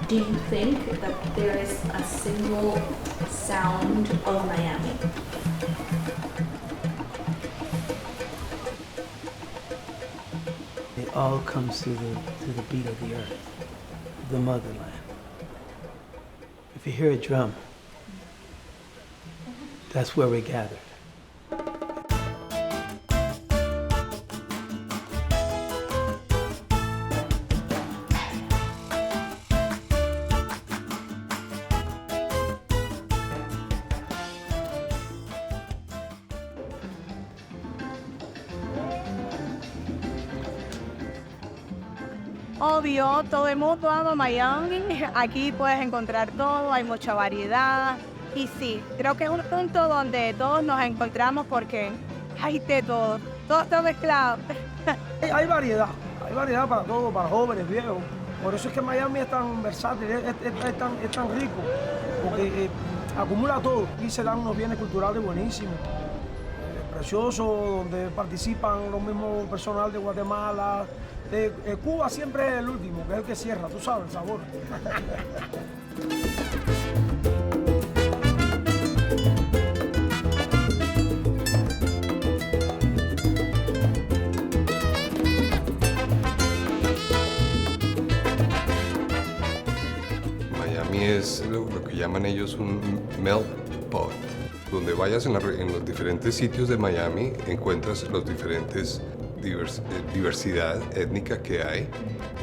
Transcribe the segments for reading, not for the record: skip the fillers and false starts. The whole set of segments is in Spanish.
Do you think that there is a single sound of Miami? It all comes through the beat of the earth, the motherland. If you hear a drum, that's where we gathered. Obvio, todo el mundo ama Miami. Aquí puedes encontrar todo, hay mucha variedad. Y sí, creo que es un punto donde todos nos encontramos porque hay de todo está mezclado. Hay variedad para todo, para jóvenes, viejos. Por eso es que Miami es tan versátil, es tan rico, porque acumula todo. Aquí se dan unos bienes culturales buenísimos, preciosos, donde participan los mismos personal de Guatemala. Cuba siempre es el último, que es el que cierra, tú sabes, el sabor. Miami es lo que llaman ellos un melt pot. Donde vayas en los diferentes sitios de Miami encuentras los diferentes diversidad étnica que hay.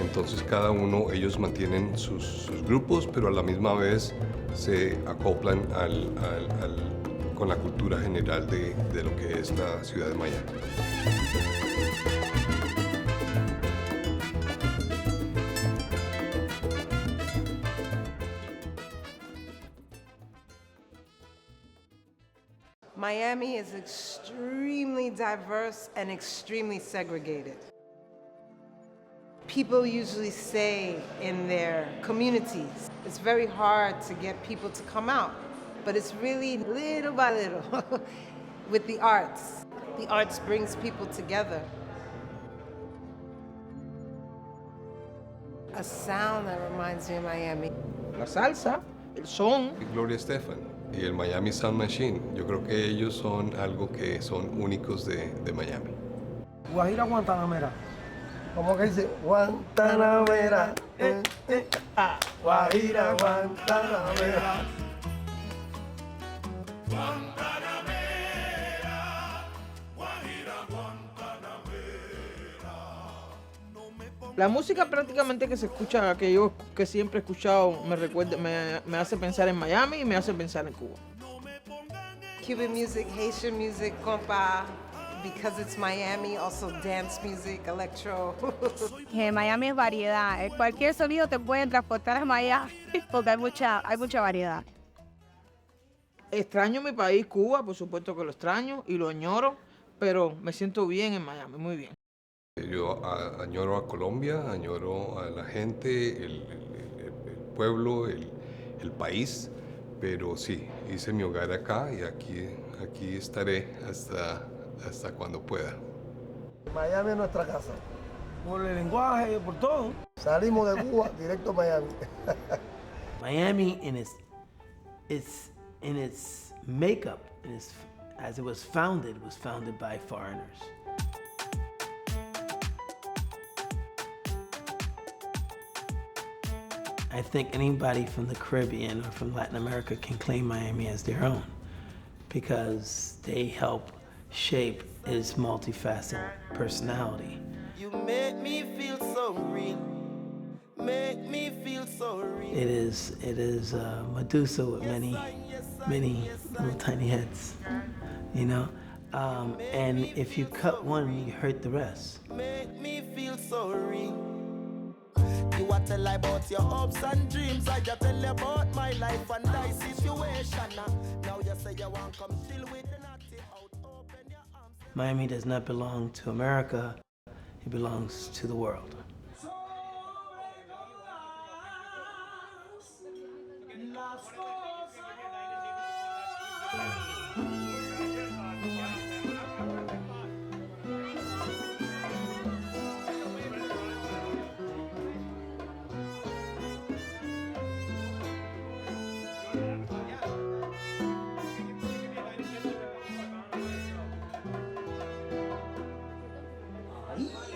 Entonces cada uno, ellos mantienen sus grupos, pero a la misma vez se acoplan con la cultura general de lo que es la ciudad de Miami. Miami is extremely diverse and extremely segregated. People usually stay in their communities. It's very hard to get people to come out, but it's really little by little with the arts. The arts brings people together. A sound that reminds me of Miami. La salsa, el son. Gloria Estefan y el Miami Sound Machine, yo creo que ellos son algo que son únicos de Miami. Guajira Guantanamera. ¿Cómo que dice? Guantanamera, Guajira Guantanamera. La música prácticamente que se escucha, que yo que siempre he escuchado, me hace pensar en Miami y me hace pensar en Cuba. Cuban music, Haitian music, compa, because it's Miami, also dance music, electro. En Miami es variedad. Cualquier sonido te puede transportar a Miami porque hay mucha variedad. Extraño mi país, Cuba, por supuesto que lo extraño y lo añoro, pero me siento bien en Miami, muy bien. Yo añoro a Colombia, añoro a la gente, el pueblo, el país, pero sí, hice mi hogar acá y aquí estaré hasta cuando pueda. Miami es nuestra casa. Por el lenguaje, por todo. Salimos de Cuba directo a Miami. Miami in its makeup, as it was founded by foreigners. I think anybody from the Caribbean or from Latin America can claim Miami as their own because they help shape its multifaceted personality. You make me feel so real. Make me feel so real. It is Medusa with many little tiny heads, you know? And if you cut one, you hurt the rest. Make me feel so real. You want to tell about your hopes and dreams. I just tell you about my life and die situation. Now you say you want come chill with the natty out. Open your arms. Miami does not belong to America. It belongs to the world. Y